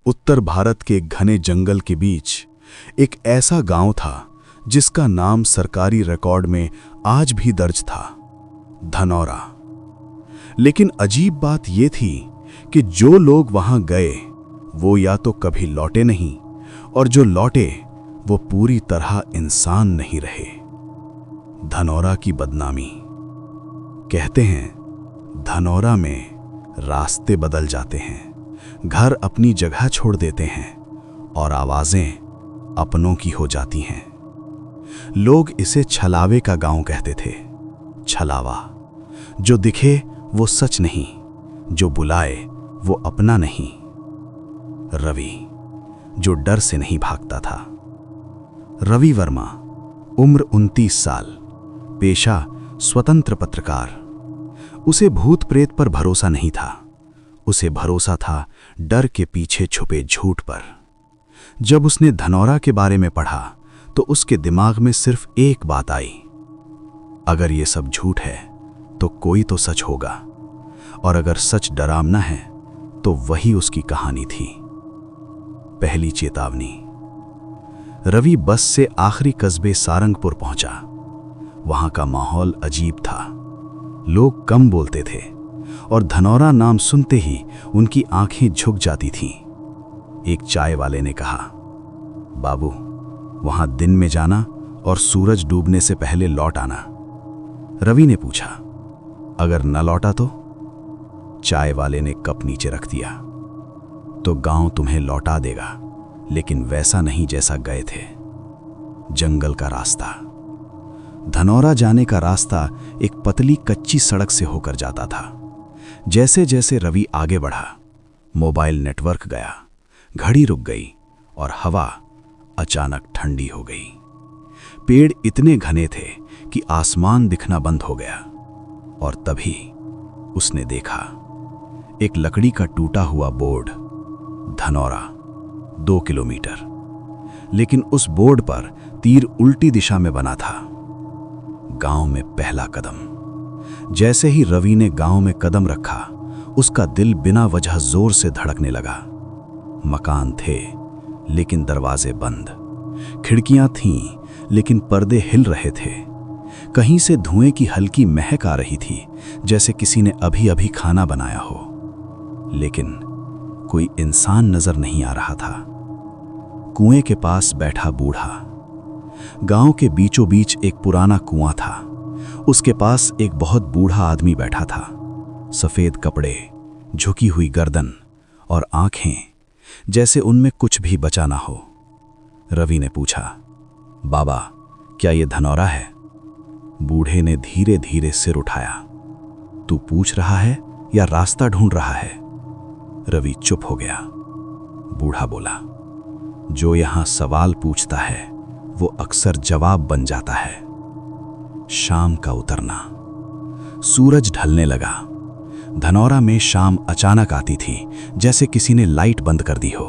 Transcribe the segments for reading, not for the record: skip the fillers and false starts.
उत्तर भारत के घने जंगल के बीच एक ऐसा गांव था जिसका नाम सरकारी रिकॉर्ड में आज भी दर्ज था, धनौरा। लेकिन अजीब बात यह थी कि जो लोग वहां गए वो या तो कभी लौटे नहीं, और जो लौटे वो पूरी तरह इंसान नहीं रहे। धनौरा की बदनामी। कहते हैं धनौरा में रास्ते बदल जाते हैं, घर अपनी जगह छोड़ देते हैं और आवाजें अपनों की हो जाती हैं। लोग इसे छलावे का गांव कहते थे। छलावा, जो दिखे वो सच नहीं, जो बुलाए वो अपना नहीं। रवि, जो डर से नहीं भागता था। रवि वर्मा, उम्र 29 साल, पेशा स्वतंत्र पत्रकार। उसे भूत प्रेत पर भरोसा नहीं था, उसे भरोसा था डर के पीछे छुपे झूठ पर। जब उसने धनौरा के बारे में पढ़ा तो उसके दिमाग में सिर्फ एक बात आई, अगर ये सब झूठ है तो कोई तो सच होगा, और अगर सच डरावना है तो वही उसकी कहानी थी। पहली चेतावनी। रवि बस से आखिरी कस्बे सारंगपुर पहुंचा। वहां का माहौल अजीब था। लोग कम बोलते थे और धनौरा नाम सुनते ही उनकी आंखें झुक जाती थीं। एक चाय वाले ने कहा, बाबू, वहां दिन में जाना और सूरज डूबने से पहले लौट आना। रवि ने पूछा, अगर न लौटा तो? चाय वाले ने कप नीचे रख दिया, तो गांव तुम्हें लौटा देगा, लेकिन वैसा नहीं जैसा गए थे। जंगल का रास्ता। धनौरा जाने का रास्ता एक पतली कच्ची सड़क से होकर जाता था। जैसे जैसे रवि आगे बढ़ा, मोबाइल नेटवर्क गया, घड़ी रुक गई और हवा अचानक ठंडी हो गई। पेड़ इतने घने थे कि आसमान दिखना बंद हो गया। और तभी उसने देखा एक लकड़ी का टूटा हुआ बोर्ड, धनौरा 2 किलोमीटर। लेकिन उस बोर्ड पर तीर उल्टी दिशा में बना था। गांव में पहला कदम। जैसे ही रवि ने गांव में कदम रखा, उसका दिल बिना वजह जोर से धड़कने लगा। मकान थे लेकिन दरवाजे बंद, खिड़कियां थीं लेकिन पर्दे हिल रहे थे। कहीं से धुएं की हल्की महक आ रही थी, जैसे किसी ने अभी अभी खाना बनाया हो। लेकिन कोई इंसान नजर नहीं आ रहा था। कुएं के पास बैठा बूढ़ा। गांव के बीचों बीच एक पुराना कुआं था। उसके पास एक बहुत बूढ़ा आदमी बैठा था। सफेद कपड़े, झुकी हुई गर्दन और आंखें जैसे उनमें कुछ भी बचा ना हो। रवि ने पूछा, बाबा, क्या ये धनौरा है? बूढ़े ने धीरे धीरे सिर उठाया। तू पूछ रहा है या रास्ता ढूंढ रहा है? रवि चुप हो गया। बूढ़ा बोला, जो यहां सवाल पूछता है वो अक्सर जवाब बन जाता है। शाम का उतरना। सूरज ढलने लगा। धनौरा में शाम अचानक आती थी, जैसे किसी ने लाइट बंद कर दी हो।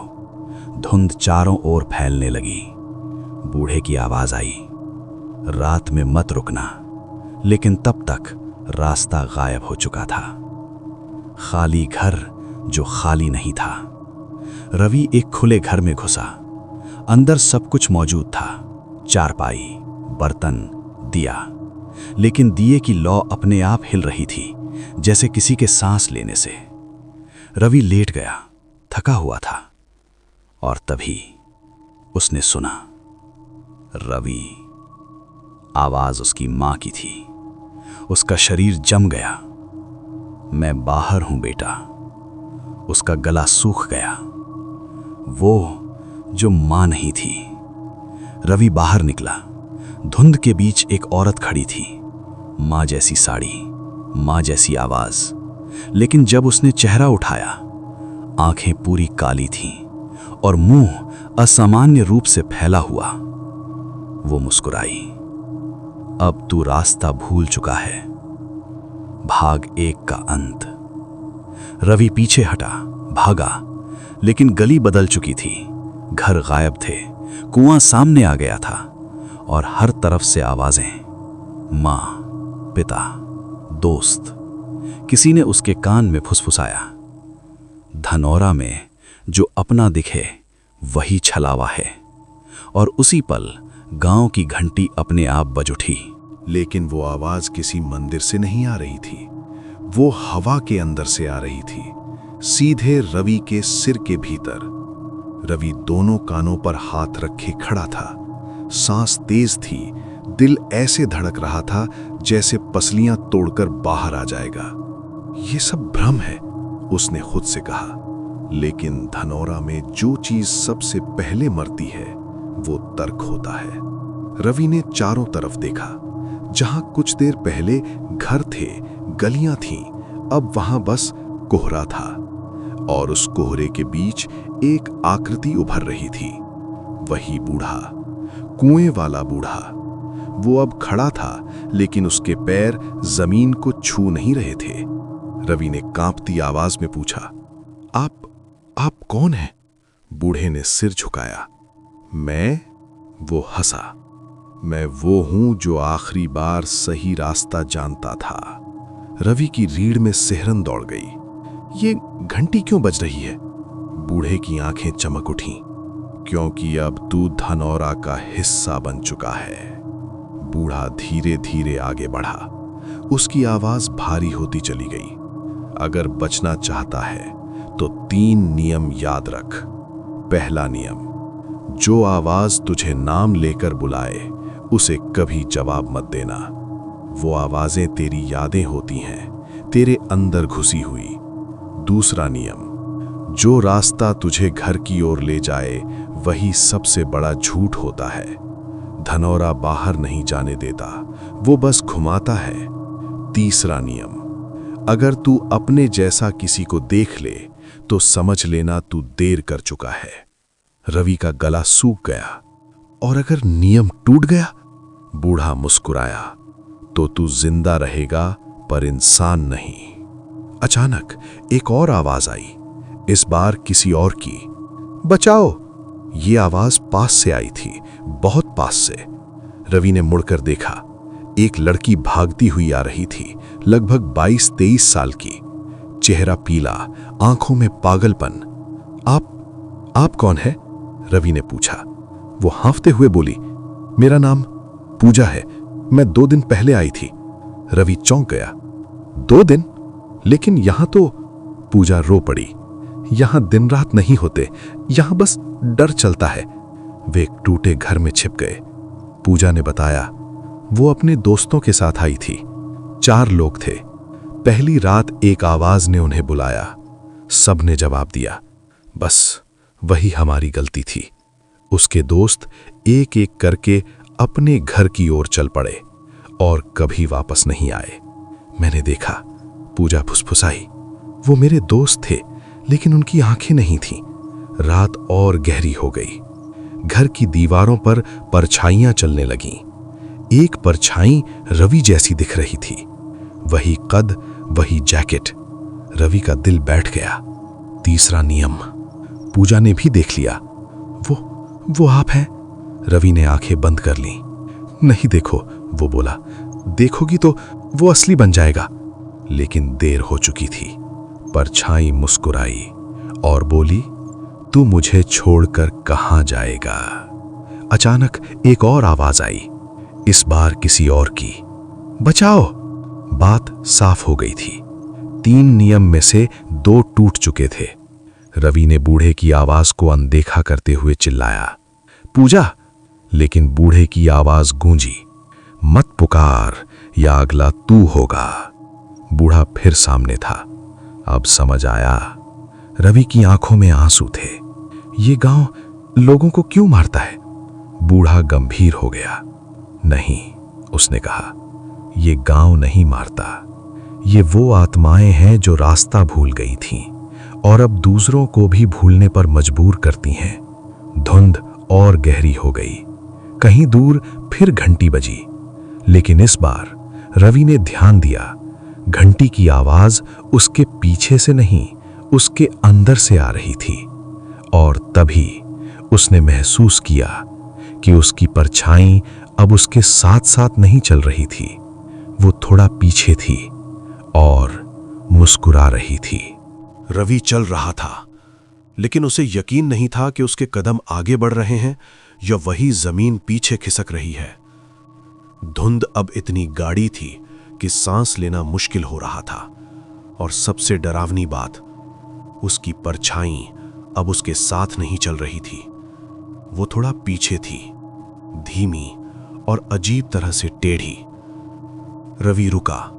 धुंध चारों ओर फैलने लगी। बूढ़े की आवाज आई, रात में मत रुकना। लेकिन तब तक रास्ता गायब हो चुका था। खाली घर जो खाली नहीं था। रवि एक खुले घर में घुसा। अंदर सब कुछ मौजूद था, चारपाई, बर्तन, दिया। लेकिन दिए की लौ अपने आप हिल रही थी, जैसे किसी के सांस लेने से। रवि लेट गया, थका हुआ था। और तभी उसने सुना, रवि। आवाज उसकी मां की थी। उसका शरीर जम गया। मैं बाहर हूं बेटा। उसका गला सूख गया। वो जो मां नहीं थी। रवि बाहर निकला। धुंध के बीच एक औरत खड़ी थी। मां जैसी साड़ी, मां जैसी आवाज। लेकिन जब उसने चेहरा उठाया, आंखें पूरी काली थीं और मुंह असामान्य रूप से फैला हुआ। वो मुस्कुराई। अब तू रास्ता भूल चुका है। भाग 1 का अंत। रवि पीछे हटा, भागा। लेकिन गली बदल चुकी थी। घर गायब थे। कुआं सामने आ गया था और हर तरफ से आवाजें। मां, पिता, दोस्त। किसी ने उसके कान में फुसफुसाया, धनौरा में जो अपना दिखे वही छलावा है। और उसी पल गांव की घंटी अपने आप बज उठी। लेकिन वो आवाज किसी मंदिर से नहीं आ रही थी, वो हवा के अंदर से आ रही थी, सीधे रवि के सिर के भीतर। रवि दोनों कानों पर हाथ रखे खड़ा था, सांस तेज थी, दिल ऐसे धड़क रहा था जैसे पसलियां तोड़कर बाहर आ जाएगा। ये सब भ्रम है, उसने खुद से कहा। लेकिन धनौरा में जो चीज सबसे पहले मरती है वो तर्क होता है। रवि ने चारों तरफ देखा। जहां कुछ देर पहले घर थे, गलियां थीं, अब वहां बस कोहरा था। और उस कोहरे के बीच एक आकृति उभर रही थी, वही बूढ़ा, कुएं वाला बूढ़ा। वो अब खड़ा था, लेकिन उसके पैर जमीन को छू नहीं रहे थे। रवि ने कांपती आवाज में पूछा, आप कौन हैं? बूढ़े ने सिर झुकाया। मैं? वो हंसा। मैं वो हूं जो आखिरी बार सही रास्ता जानता था। रवि की रीढ़ में सिहरन दौड़ गई। ये घंटी क्यों बज रही है? बूढ़े की आंखें चमक उठीं। क्योंकि अब तू धनौरा का हिस्सा बन चुका है। बूढ़ा धीरे धीरे आगे बढ़ा। उसकी आवाज भारी होती चली गई। अगर बचना चाहता है तो 3 नियम याद रख। पहला नियम, जो आवाज तुझे नाम लेकर बुलाए उसे कभी जवाब मत देना। वो आवाजें तेरी यादें होती हैं, तेरे अंदर घुसी हुई। दूसरा नियम, जो रास्ता तुझे घर की ओर ले जाए वही सबसे बड़ा झूठ होता है। धनौरा बाहर नहीं जाने देता, वो बस घुमाता है। तीसरा नियम, अगर तू अपने जैसा किसी को देख ले तो समझ लेना तू देर कर चुका है। रवि का गला सूख गया। और अगर नियम टूट गया? बूढ़ा मुस्कुराया, तो तू जिंदा रहेगा पर इंसान नहीं। अचानक एक और आवाज आई, इस बार किसी और की। बचाओ! ये आवाज पास से आई थी, बहुत पास से। रवि ने मुड़कर देखा। एक लड़की भागती हुई आ रही थी, लगभग 22-23 साल की। चेहरा पीला, आंखों में पागलपन। आप कौन है? रवि ने पूछा। वो हाँफते हुए बोली, मेरा नाम पूजा है, मैं 2 दिन पहले आई थी। रवि चौंक गया। 2 दिन? लेकिन यहां तो। पूजा रो पड़ी। यहां दिन रात नहीं होते, यहां बस डर चलता है। वे एक टूटे घर में छिप गए। पूजा ने बताया, वो अपने दोस्तों के साथ आई थी। 4 लोग थे। पहली रात एक आवाज ने उन्हें बुलाया। सबने जवाब दिया। बस वही हमारी गलती थी। उसके दोस्त एक एक करके अपने घर की ओर चल पड़े और कभी वापस नहीं आए। मैंने देखा, पूजा फुसफुसाई। वो मेरे दोस्त थे, लेकिन उनकी आंखें नहीं थीं। रात और गहरी हो गई। घर की दीवारों पर परछाइयां चलने लगीं। एक परछाई रवि जैसी दिख रही थी। वही कद, वही जैकेट। रवि का दिल बैठ गया। तीसरा नियम। पूजा ने भी देख लिया। वो आप हैं? रवि ने आंखें बंद कर लीं। नहीं देखो, वो बोला। देखोगी तो वो असली बन जाएगा। लेकिन देर हो चुकी थी। परछाई मुस्कुराई और बोली, तू मुझे छोड़कर कहां जाएगा? अचानक एक और आवाज आई, इस बार किसी और की। बचाओ! बात साफ हो गई थी। 3 नियम में से 2 टूट चुके थे। रवि ने बूढ़े की आवाज को अनदेखा करते हुए चिल्लाया, पूजा! लेकिन बूढ़े की आवाज गूंजी, मत पुकार या अगला तू होगा। बूढ़ा फिर सामने था। अब समझ आया। रवि की आंखों में आंसू थे। ये गांव लोगों को क्यों मारता है? बूढ़ा गंभीर हो गया। नहीं, उसने कहा, ये गांव नहीं मारता। ये वो आत्माएं हैं जो रास्ता भूल गई थीं और अब दूसरों को भी भूलने पर मजबूर करती हैं। धुंध और गहरी हो गई। कहीं दूर फिर घंटी बजी, लेकिन इस बार रवि ने ध्यान दिया। घंटी की आवाज उसके पीछे से नहीं, उसके अंदर से आ रही थी। और तभी उसने महसूस किया कि उसकी परछाई अब उसके साथ साथ नहीं चल रही थी। वो थोड़ा पीछे थी और मुस्कुरा रही थी। रवि चल रहा था। लेकिन उसे यकीन नहीं था कि उसके कदम आगे बढ़ रहे हैं या वही जमीन पीछे खिसक रही है। धुंध अब इतनी गाढ़ी थी कि सांस लेना मुश्किल हो रहा था, और सबसे डरावनी बात, उसकी परछाई अब उसके साथ नहीं चल रही थी। वो थोड़ा पीछे थी, धीमी और अजीब तरह से टेढ़ी। रवि रुका,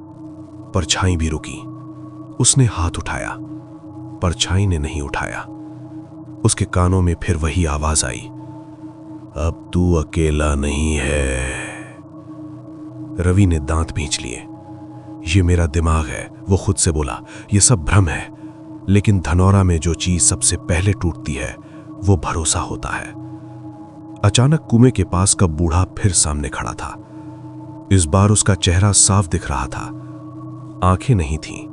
परछाई भी रुकी। उसने हाथ उठाया, परछाई ने नहीं उठाया। उसके कानों में फिर वही आवाज आई, अब तू अकेला नहीं है। रवि ने दांत भींच लिए। ये मेरा दिमाग है, वो खुद से बोला, ये सब भ्रम है। लेकिन धनौरा में जो चीज सबसे पहले टूटती है वो भरोसा होता है। अचानक कुएं के पास का बूढ़ा फिर सामने खड़ा था। इस बार उसका चेहरा साफ दिख रहा था। आंखें नहीं थीं,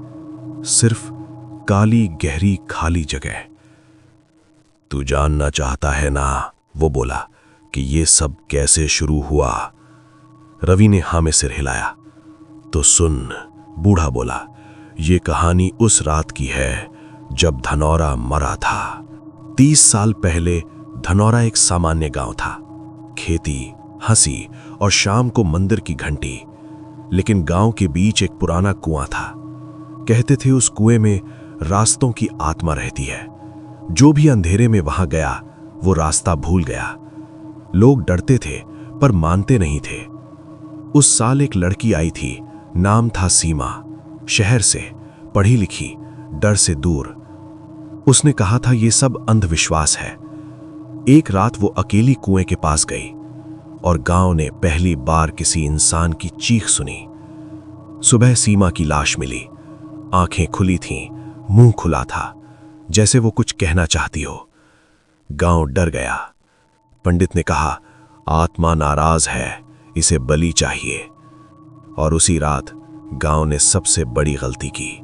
सिर्फ काली गहरी खाली जगह। तू जानना चाहता है ना, वो बोला, कि ये सब कैसे शुरू हुआ? रवि ने हाँ में सिर हिलाया। तो सुन, बूढ़ा बोला, ये कहानी उस रात की है जब धनौरा मरा था। 30 साल पहले धनौरा एक सामान्य गांव था। खेती, हंसी और शाम को मंदिर की घंटी। लेकिन गांव के बीच एक पुराना कुआं था। कहते थे उस कुएं में रास्तों की आत्मा रहती है। जो भी अंधेरे में वहां गया वो रास्ता भूल गया। लोग डरते थे पर मानते नहीं थे। उस साल एक लड़की आई थी, नाम था सीमा। शहर से, पढ़ी लिखी, डर से दूर। उसने कहा था ये सब अंधविश्वास है। एक रात वो अकेली कुएं के पास गई और गांव ने पहली बार किसी इंसान की चीख सुनी। सुबह सीमा की लाश मिली। आंखें खुली थीं, मुंह खुला था, जैसे वो कुछ कहना चाहती हो। गांव डर गया। पंडित ने कहा, आत्मा नाराज है, इसे बलि चाहिए। और उसी रात गांव ने सबसे बड़ी गलती की।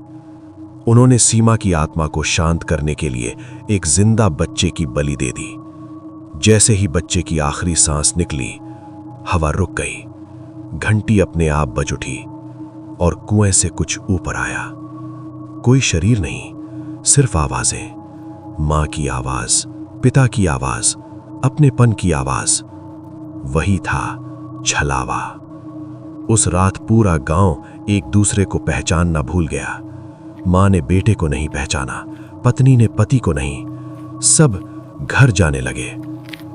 उन्होंने सीमा की आत्मा को शांत करने के लिए एक जिंदा बच्चे की बलि दे दी। जैसे ही बच्चे की आखिरी सांस निकली, हवा रुक गई, घंटी अपने आप बज उठी और कुएं से कुछ ऊपर आया। कोई शरीर नहीं, सिर्फ आवाजें। मां की आवाज, पिता की आवाज, अपनेपन की आवाज। वही था छलावा। उस रात पूरा गांव एक दूसरे को पहचानना भूल गया। मां ने बेटे को नहीं पहचाना, पत्नी ने पति को नहीं। सब घर जाने लगे,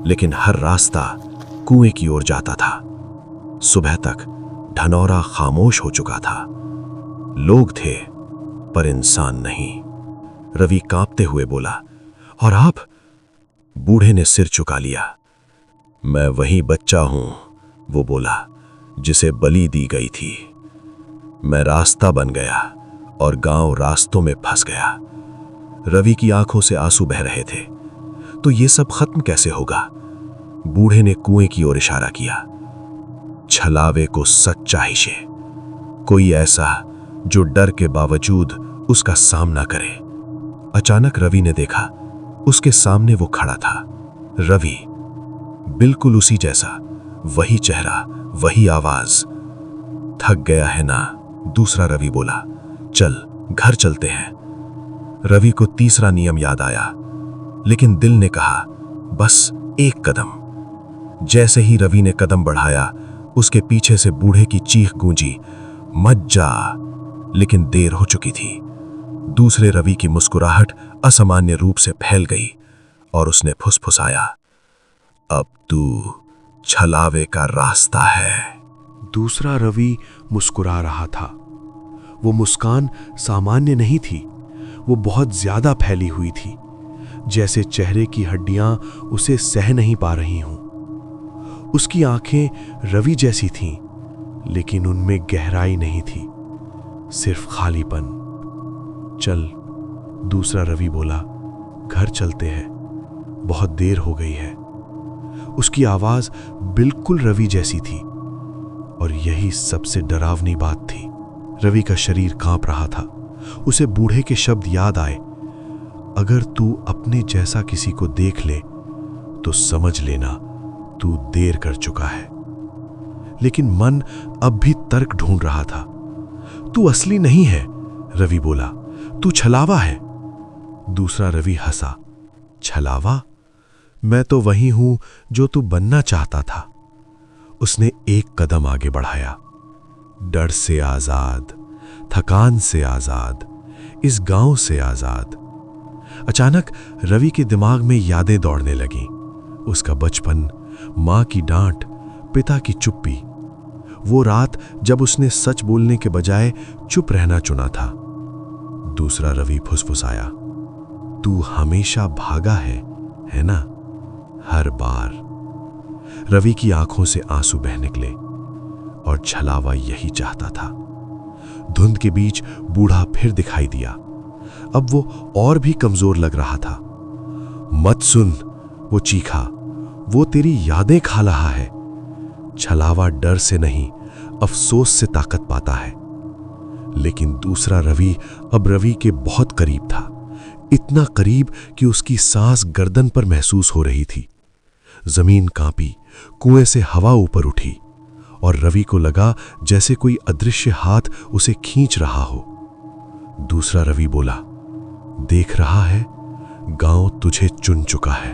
लेकिन हर रास्ता कुएं की ओर जाता था। सुबह तक धनौरा खामोश हो चुका था। लोग थे पर इंसान नहीं। रवि कांपते हुए बोला, और आप? बूढ़े ने सिर झुका लिया। मैं वही बच्चा हूं, वो बोला, जिसे बलि दी गई थी। मैं रास्ता बन गया और गांव रास्तों में फंस गया। रवि की आंखों से आंसू बह रहे थे। तो ये सब खत्म कैसे होगा? बूढ़े ने कुएं की ओर इशारा किया। छलावे को सच्चाई से, कोई ऐसा जो डर के बावजूद उसका सामना करे। अचानक रवि ने देखा, उसके सामने वो खड़ा था। रवि, बिल्कुल उसी जैसा, वही चेहरा, वही आवाज। थक गया है ना? दूसरा रवि बोला, चल घर चलते हैं। रवि को तीसरा नियम याद आया, लेकिन दिल ने कहा, बस एक कदम। जैसे ही रवि ने कदम बढ़ाया, उसके पीछे से बूढ़े की चीख गूंजी, मत जा। लेकिन देर हो चुकी थी। दूसरे रवि की मुस्कुराहट असामान्य रूप से फैल गई और उसने फुसफुसाया, अब तू छलावे का रास्ता है। दूसरा रवि मुस्कुरा रहा था। वो मुस्कान सामान्य नहीं थी, वो बहुत ज्यादा फैली हुई थी, जैसे चेहरे की हड्डियां उसे सह नहीं पा रही हों। उसकी आंखें रवि जैसी थीं, लेकिन उनमें गहराई नहीं थी, सिर्फ खालीपन। चल, दूसरा रवि बोला, घर चलते हैं, बहुत देर हो गई है। उसकी आवाज बिल्कुल रवि जैसी थी, और यही सबसे डरावनी बात थी। रवि का शरीर कांप रहा था। उसे बूढ़े के शब्द याद आए, अगर तू अपने जैसा किसी को देख ले तो समझ लेना तू देर कर चुका है। लेकिन मन अब भी तर्क ढूंढ रहा था। तू असली नहीं है, रवि बोला, तू छलावा है। दूसरा रवि हंसा, छलावा, मैं तो वही हूं जो तू बनना चाहता था। उसने एक कदम आगे बढ़ाया। डर से आजाद, थकान से आजाद, इस गांव से आजाद। अचानक रवि के दिमाग में यादें दौड़ने लगीं। उसका बचपन, मां की डांट, पिता की चुप्पी, वो रात जब उसने सच बोलने के बजाय चुप रहना चुना था। दूसरा रवि फुसफुसाया, तू हमेशा भागा है ना? हर बार। रवि की आंखों से आंसू बह निकले और छलावा यही चाहता था। धुंध के बीच बूढ़ा फिर दिखाई दिया। अब वो और भी कमजोर लग रहा था। मत सुन, वो चीखा, वो तेरी यादें खा रहा है। छलावा डर से नहीं, अफसोस से ताकत पाता है। लेकिन दूसरा रवि अब रवि के बहुत करीब था, इतना करीब कि उसकी सांस गर्दन पर महसूस हो रही थी। जमीन कांपी, कुएं से हवा ऊपर उठी और रवि को लगा जैसे कोई अदृश्य हाथ उसे खींच रहा हो। दूसरा रवि बोला, देख रहा है, गांव तुझे चुन चुका है।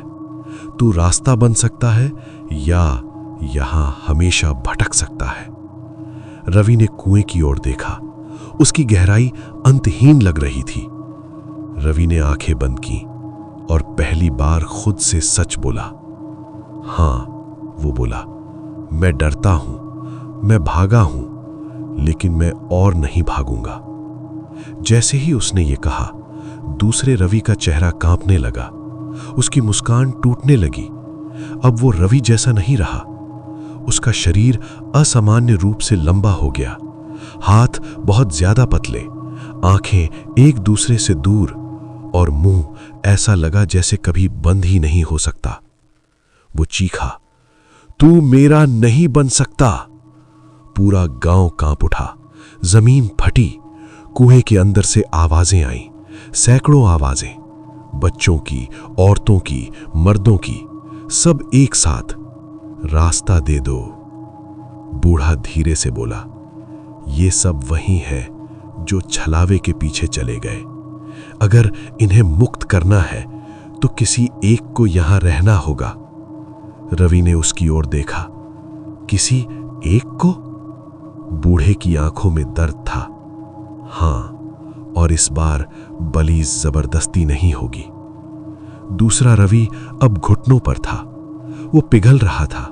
तू रास्ता बन सकता है या यहां हमेशा भटक सकता है। रवि ने कुएं की ओर देखा। उसकी गहराई अंतहीन लग रही थी। रवि ने आंखें बंद की और पहली बार खुद से सच बोला। हां, वो बोला, मैं डरता हूं, मैं भागा हूं, लेकिन मैं और नहीं भागूंगा। जैसे ही उसने ये कहा, दूसरे रवि का चेहरा कांपने लगा। उसकी मुस्कान टूटने लगी। अब वो रवि जैसा नहीं रहा। उसका शरीर असामान्य रूप से लंबा हो गया, हाथ बहुत ज्यादा पतले, आंखें एक दूसरे से दूर और मुंह ऐसा लगा जैसे कभी बंद ही नहीं हो सकता। वो चीखा, तू मेरा नहीं बन सकता। पूरा गांव कांप उठा। जमीन फटी। कुएं के अंदर से आवाजें आईं, सैकड़ों आवाजें, बच्चों की, औरतों की, मर्दों की, सब एक साथ। रास्ता दे दो। बूढ़ा धीरे से बोला, ये सब वही है जो छलावे के पीछे चले गए। अगर इन्हें मुक्त करना है तो किसी एक को यहां रहना होगा। रवि ने उसकी ओर देखा। किसी एक को? बूढ़े की आंखों में दर्द था। हां, और इस बार बलि जबरदस्ती नहीं होगी। दूसरा रवि अब घुटनों पर था। वो पिघल रहा था,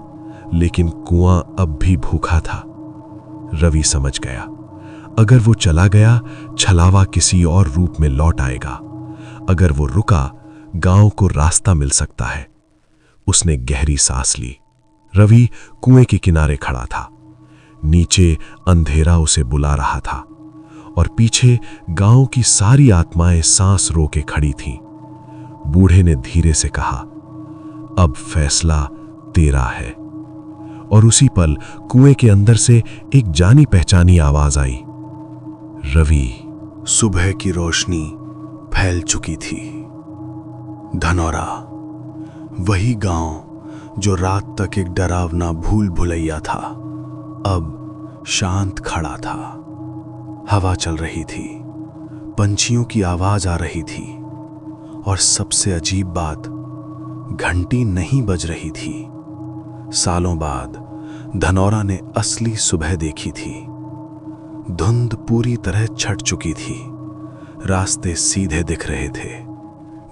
लेकिन कुआं अब भी भूखा था। रवि समझ गया, अगर वो चला गया, छलावा किसी और रूप में लौट आएगा। अगर वो रुका, गांव को रास्ता मिल सकता है। उसने गहरी सांस ली। रवि कुएं के किनारे खड़ा था। नीचे अंधेरा उसे बुला रहा था और पीछे गांव की सारी आत्माएं सांस रोके खड़ी थीं। बूढ़े ने धीरे से कहा, अब फैसला तेरा है। और उसी पल कुएं के अंदर से एक जानी पहचानी आवाज आई, रवि। सुबह की रोशनी फैल चुकी थी। धनौरा, वही गांव जो रात तक एक डरावना भूल भुलैया था, अब शांत खड़ा था। हवा चल रही थी, पंछियों की आवाज आ रही थी और सबसे अजीब बात, घंटी नहीं बज रही थी। सालों बाद धनौरा ने असली सुबह देखी थी। धुंध पूरी तरह छट चुकी थी। रास्ते सीधे दिख रहे थे।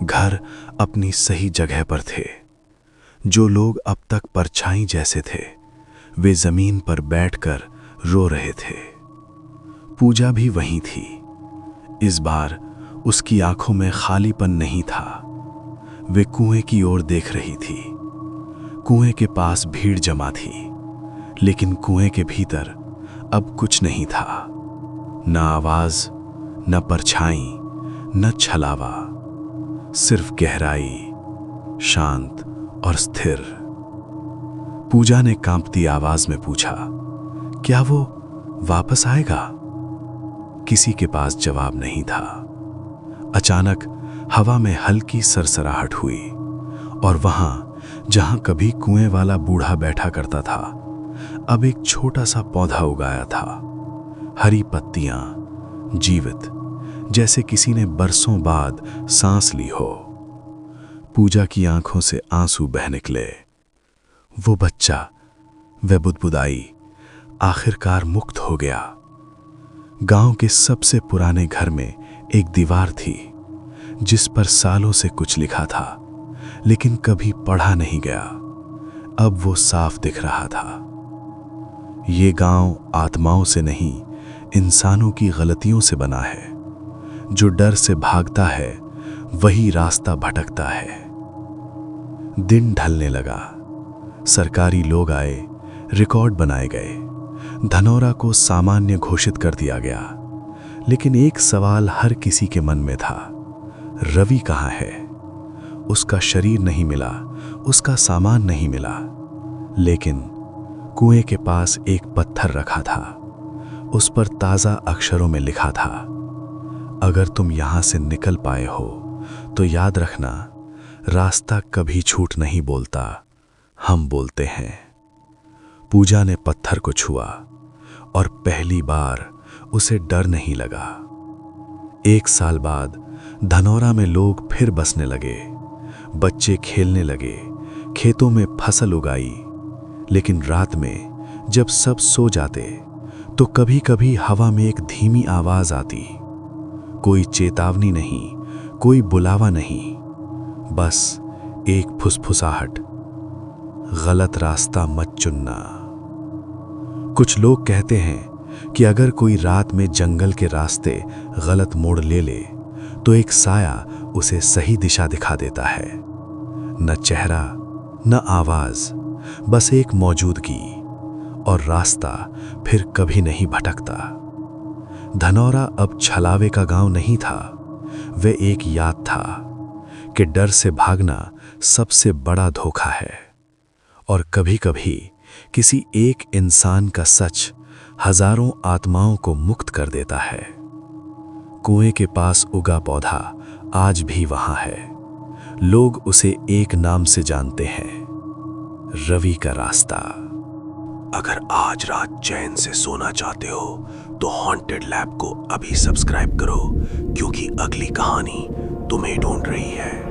घर अपनी सही जगह पर थे। जो लोग अब तक परछाई जैसे थे, वे जमीन पर बैठकर रो रहे थे। पूजा भी वहीं थी। इस बार उसकी आंखों में खालीपन नहीं था। वे कुएं की ओर देख रही थी। कुएं के पास भीड़ जमा थी, लेकिन कुएं के भीतर अब कुछ नहीं था। न आवाज, न परछाई, न छलावा, सिर्फ गहराई, शांत और स्थिर। पूजा ने कांपती आवाज में पूछा, क्या वो वापस आएगा? किसी के पास जवाब नहीं था। अचानक हवा में हल्की सरसराहट हुई और वहां जहां कभी कुएं वाला बूढ़ा बैठा करता था, अब एक छोटा सा पौधा उगाया था। हरी पत्तियां, जीवित, जैसे किसी ने बरसों बाद सांस ली हो। पूजा की आंखों से आंसू बह निकले। वो बच्चा, वह बुदबुदाई, आखिरकार मुक्त हो गया। गांव के सबसे पुराने घर में एक दीवार थी जिस पर सालों से कुछ लिखा था, लेकिन कभी पढ़ा नहीं गया। अब वो साफ दिख रहा था। ये गांव आत्माओं से नहीं, इंसानों की गलतियों से बना है। जो डर से भागता है वही रास्ता भटकता है। दिन ढलने लगा। सरकारी लोग आए, रिकॉर्ड बनाए गए, धनौरा को सामान्य घोषित कर दिया गया। लेकिन एक सवाल हर किसी के मन में था, रवि कहाँ है? उसका शरीर नहीं मिला, उसका सामान नहीं मिला। लेकिन कुएं के पास एक पत्थर रखा था। उस पर ताजा अक्षरों में लिखा था, अगर तुम यहां से निकल पाए हो तो याद रखना, रास्ता कभी झूठ नहीं बोलता, हम बोलते हैं। पूजा ने पत्थर को छुआ और पहली बार उसे डर नहीं लगा। 1 साल बाद धनौरा में लोग फिर बसने लगे। बच्चे खेलने लगे, खेतों में फसल उगाई। लेकिन रात में जब सब सो जाते तो कभी कभी हवा में एक धीमी आवाज आती। कोई चेतावनी नहीं, कोई बुलावा नहीं, बस एक फुसफुसाहट, गलत रास्ता मत चुनना। कुछ लोग कहते हैं कि अगर कोई रात में जंगल के रास्ते गलत मोड़ ले ले तो एक साया उसे सही दिशा दिखा देता है। न चेहरा, न आवाज, बस एक मौजूदगी, और रास्ता फिर कभी नहीं भटकता। धनौरा अब छलावे का गांव नहीं था, वह एक याद था कि डर से भागना सबसे बड़ा धोखा है। और कभी कभी किसी एक इंसान का सच हजारों आत्माओं को मुक्त कर देता है। कुएं के पास उगा पौधा आज भी वहां है। लोग उसे एक नाम से जानते हैं, रवि का रास्ता। अगर आज रात चैन से सोना चाहते हो तो हॉन्टेड लैब को अभी सब्सक्राइब करो, क्योंकि अगली कहानी तुम्हें ढूंढ रही है।